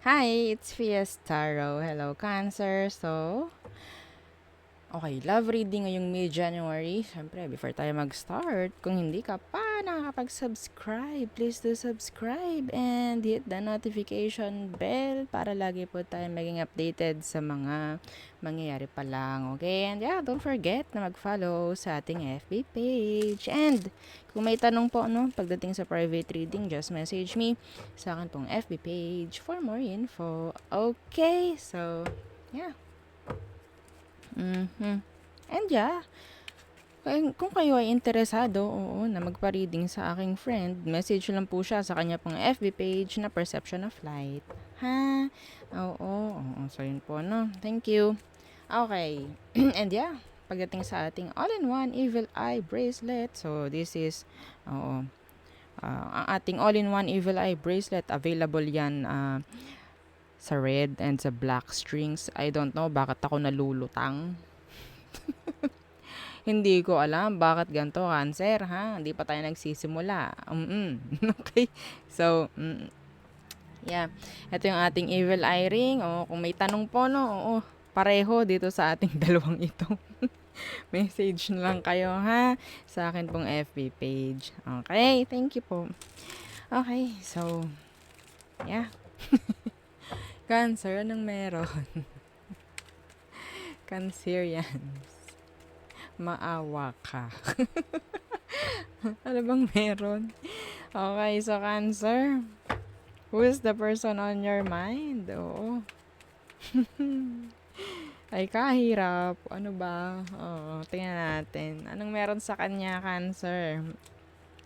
Hi, it's Fiestaro. Hello, Cancer. Okay, love reading ngayong mid-January. Siyempre, before tayo mag-start, kung hindi ka pa nakakapag-subscribe, please do subscribe and hit the notification bell para lagi po tayo maging updated sa mga mangyayari pa lang. Okay? And yeah, don't forget na mag-follow sa ating FB page. And kung may tanong po, pagdating sa private reading, just message me sa akin pong FB page for more info. Okay? So, yeah. And yeah, kung kayo ay interesado, na magpa-reading sa aking friend, message lang po siya sa kanya pong FB page na Perception of Light. Ha? Oo. So, yun po, no? Thank you. Okay. And yeah, pagdating sa ating all-in-one evil eye bracelet. So, this is, ang ating all-in-one evil eye bracelet, available yan, sa red and sa black strings. I don't know bakit ako nalulutang. Hindi ko alam bakit ganito, Cancer, ha? Hindi pa tayo nagsisimula. Okay. So, yeah. Ito yung ating evil eye ring. Kung may tanong po, pareho dito sa ating dalawang ito. Message na lang kayo, ha? Sa akin pong FB page. Okay, thank you po. Okay, so, yeah. Cancer, anong meron? Cancerians. Maawa ka. Ano bang meron? Okay, so Cancer, who is the person on your mind? Oo. Ay, kahirap. Ano ba? Tingnan natin. Anong meron sa kanya, Cancer?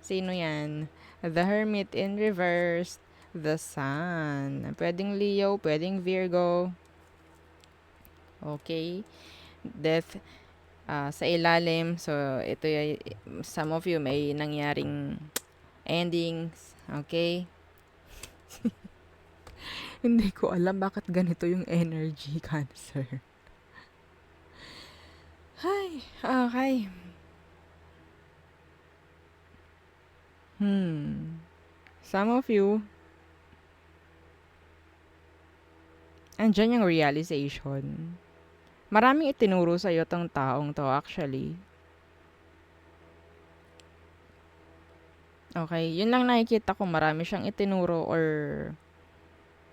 Sino yan? The Hermit in reverse. The Sun. Pwedeng Leo, pwedeng Virgo. Okay. Death sa ilalim. So, ito some of you may nangyaring endings. Okay. Hindi ko alam bakit ganito yung energy, Cancer. Hi. Okay. Some of you, andyan yung realization. Maraming itinuro sa'yo tong taong to, actually. Okay, yun lang nakikita ko, marami siyang itinuro or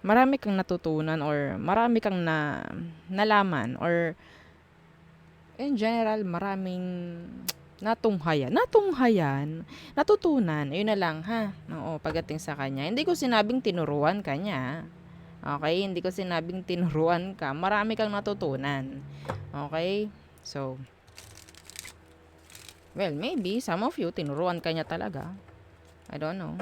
marami kang natutunan or marami kang nalaman or in general, maraming natutunan, yun na lang, ha? Oo, pagdating sa kanya. Hindi ko sinabing tinuruan kanya. Okay, hindi ko sinabing tinuruan ka. Marami kang natutunan. Okay? So, well, maybe some of you tinuruan kanya talaga. I don't know.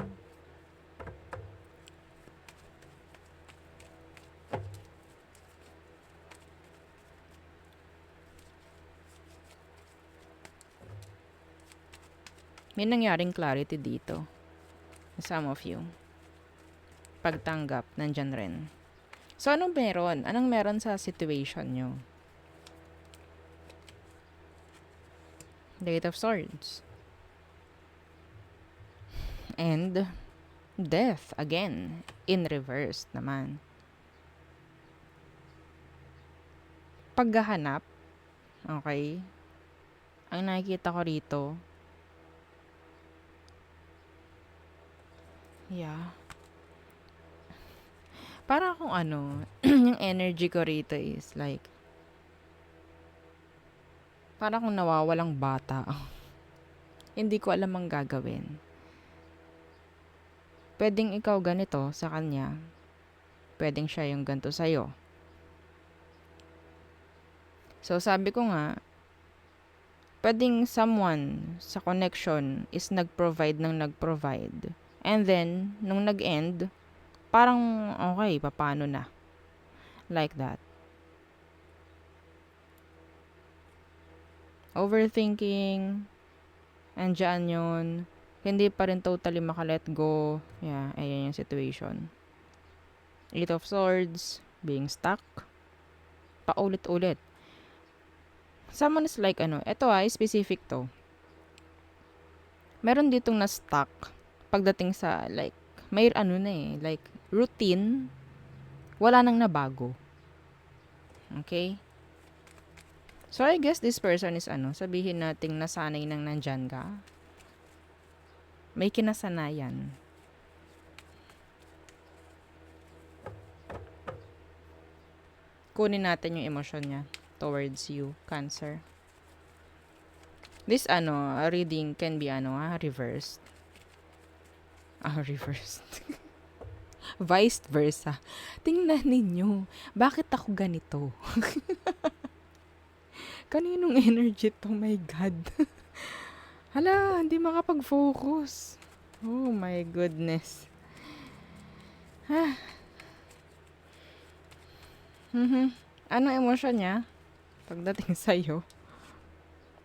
May nangyaring clarity dito. Some of you. Pagtanggap, nandyan rin. So, anong meron? Anong meron sa situation nyo? The Eight of Swords. And Death, again, in reverse naman. Paghahanap, okay, ang nakikita ko rito, yeah, para kung yung energy ko rito is like, para kung nawawalang bata. Hindi ko alam ang gagawin. Pwedeng ikaw ganito sa kanya. Pwedeng siya yung ganito sa'yo. So, sabi ko nga, pwedeng someone sa connection is nag-provide. And then, nung nag-end, parang okay, paano na? Like that. Overthinking, andyan yun. Hindi pa rin totally makalet go. Yeah, ayan yung situation. Eight of Swords, being stuck. Paulit-ulit. Someone is like, ito specific to. Meron ditong na-stuck pagdating sa, like, may like, routine. Wala nang nabago. Okay? So, I guess this person is sabihin nating nasanay nang nandyan ka. May kinasanayan. Kunin natin yung emosyon niya towards you, Cancer. This reading can be reversed. Reversed. Vice versa. Tingnan ninyo, bakit ako ganito? Kaninong energy to? My God. Hala, hindi makapag-focus. Oh my goodness. Ano emosyon niya pagdating sa'yo?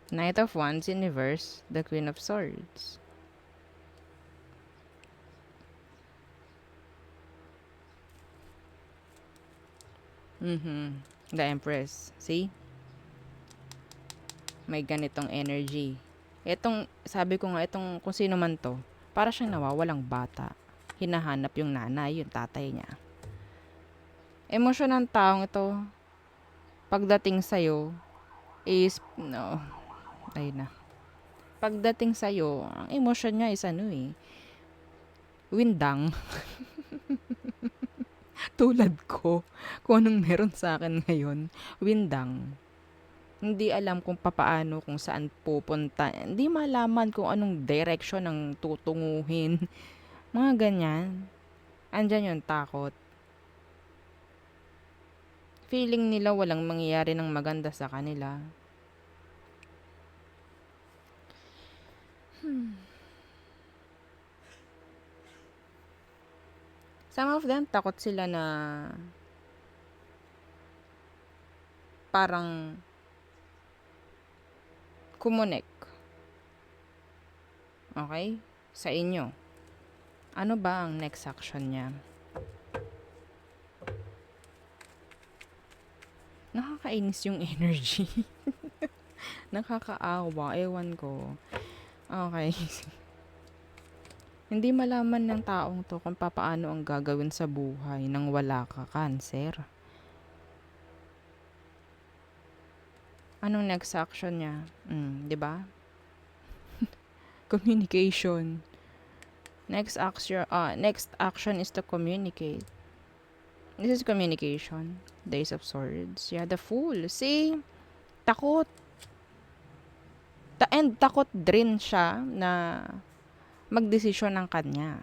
Knight of Wands in reverse, the Queen of Swords. The Empress. See? May ganitong energy. Itong, sabi ko nga, itong kung sino man to, para siyang nawawalang bata. Hinahanap yung nanay, yung tatay niya. Emosyon ng taong ito, pagdating sa'yo, is, no, ayun na. Pagdating sa'yo, ang emosyon niya is windang. Tulad ko, kung anong meron sa akin ngayon, windang. Hindi alam kung papaano, kung saan pupunta. Hindi malaman kung anong direction ang tutunguhin. Mga ganyan. Andyan yung takot. Feeling nila walang mangyayari ng maganda sa kanila. Some of them, takot sila na parang kumunik. Okay? Sa inyo. Ano ba ang next action niya? Nakakainis yung energy. Nakakaawa. Ewan ko. Okay. Hindi malaman ng taong to kung papaano ang gagawin sa buhay nang wala ka, Cancer. Anong next action niya? 'Di ba? Communication. Next action is to communicate. This is communication. The Ace of Swords. Yeah, the Fool. See? Takot. And takot din siya na magdesisyon ng kanya.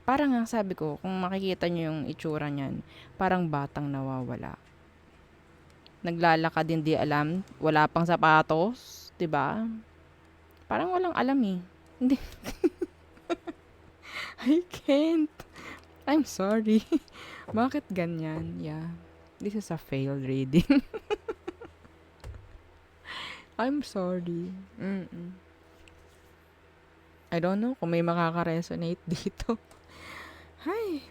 Parang nga sabi ko, kung makikita niyo yung itsura niyan, parang batang nawawala. Naglalakad din di alam, wala pang sapatos, 'di ba? Parang walang alam eh. Hindi. I can't. I'm sorry. Bakit ganyan? Yeah. This is a failed reading. I'm sorry. I don't know kung may makaka-resonate dito. Hi.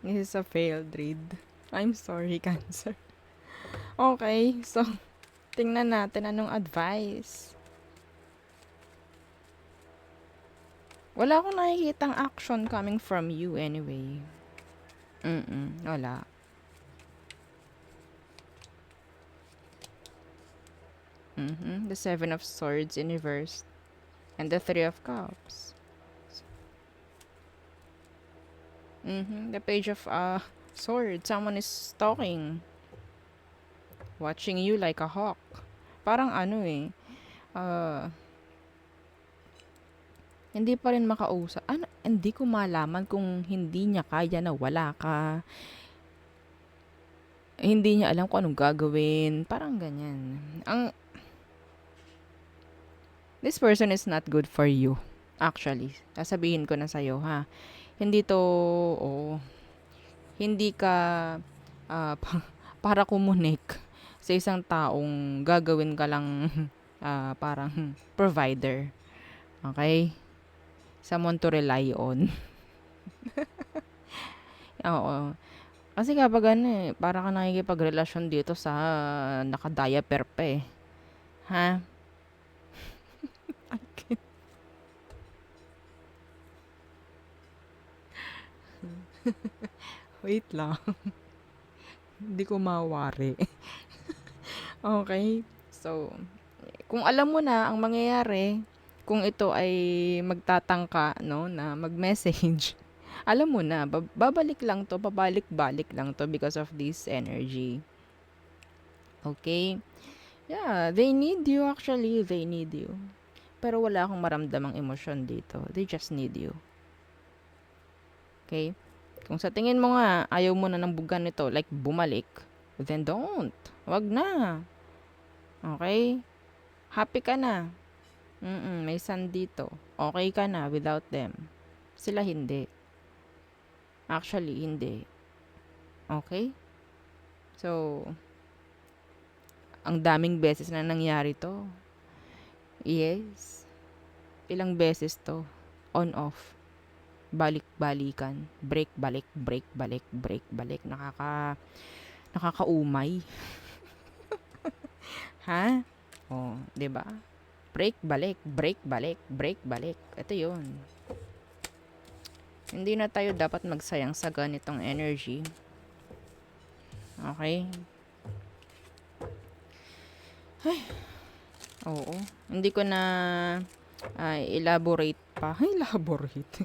This is a failed read. I'm sorry, Cancer. Okay, so tingnan natin anong advice. Wala akong nakikitang action coming from you anyway. Wala. The Seven of Swords in reverse. And the Three of Cups. The Page of Swords. Someone is talking. Watching you like a hawk. Parang hindi pa rin makausap. Hindi ko malaman kung hindi niya kaya na wala ka. Hindi niya alam kung anong gagawin. Parang ganyan. This person is not good for you. Actually. Sasabihin ko na sa'yo, ha. Hindi ka para kumunik sa isang taong gagawin ka lang parang provider. Okay? Someone to rely on. Oo. Kasi kapag para ka nakikipagrelasyon dito sa naka-diaper pa eh. Ha? Wait lang, hindi ko mawari. Okay, so, kung alam mo na ang mangyayari, kung ito ay magtatangka, no, na mag-message, alam mo na, babalik lang to, babalik-balik lang to because of this energy. Okay? Yeah, they need you actually, they need you. Pero wala akong maramdamang emosyon dito. They just need you. Okay? Kung sa tingin mo nga, ayaw mo na ng bugan nito, like bumalik, then don't. Wag na. Okay? Happy ka na. May sun dito. Okay ka na without them. Sila hindi. Actually, hindi. Okay? So, ang daming beses na nangyari to. Yes. Ilang beses to. On off. Balik-balikan. Break, balik, break, balik, break, balik. Nakakaumay. Ha? Oh, 'di ba? Break, balik, break, balik, break, balik. Ito 'yun. Hindi na tayo dapat magsayang sa ganitong energy. Okay? Ay, oo. Hindi ko na elaborate pa. Elaborate.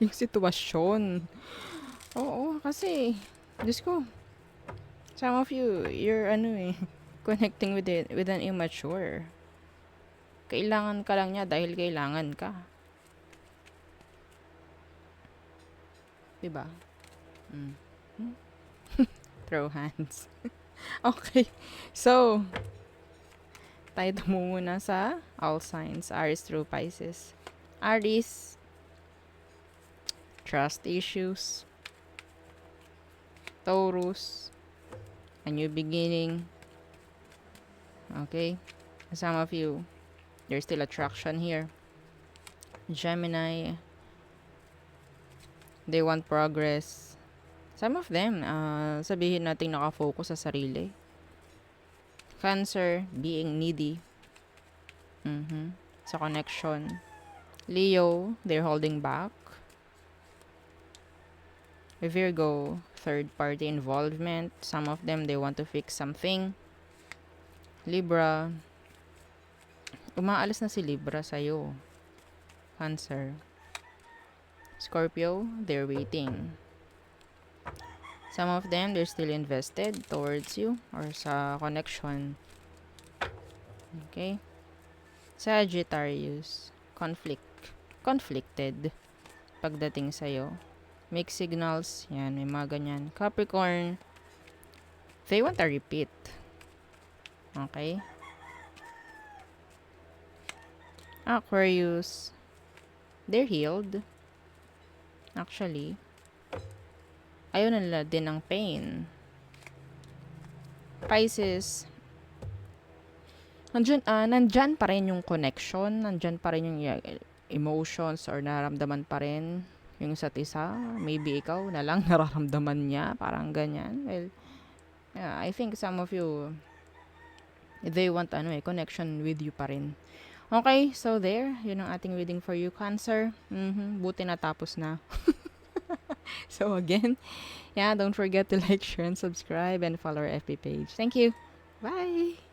Yung sitwasyon. Oo, kasi, Diyos ko, some of you, you're connecting with an immature. Kailangan ka lang niya dahil kailangan ka. Diba? Throw hands. Okay. So, tayo muna sa all signs. Aries through Pisces. Aries, trust issues. Taurus, a new beginning. Okay? Some of you, there's still attraction here. Gemini, they want progress. Some of them, sabihin natin nakafocus sa sarili. Cancer, being needy. Sa connection. Leo, they're holding back. Virgo, third party involvement. Some of them, they want to fix something. Libra, umaalis na si Libra sa'yo. Cancer. Scorpio, they're waiting. Some of them, they're still invested towards you or sa connection. Okay? Sagittarius, conflicted pagdating sa'yo. Mixed signals, yan, may mga ganyan. Capricorn, they want a repeat. Okay? Aquarius, they're healed. Actually, ayaw na nila din ng pain. Pisces, nandyan pa rin yung connection, nandyan pa rin yung emotions or nararamdaman pa rin yung isa't isa. Maybe ikaw na lang nararamdaman niya, parang ganyan. Well, yeah, I think some of you, they want connection with you pa rin. Okay, so there, yun ang ating reading for you, Cancer. Buti natapos na. So again, yeah, don't forget to like, share, and subscribe, and follow our FB page. Thank you. Bye!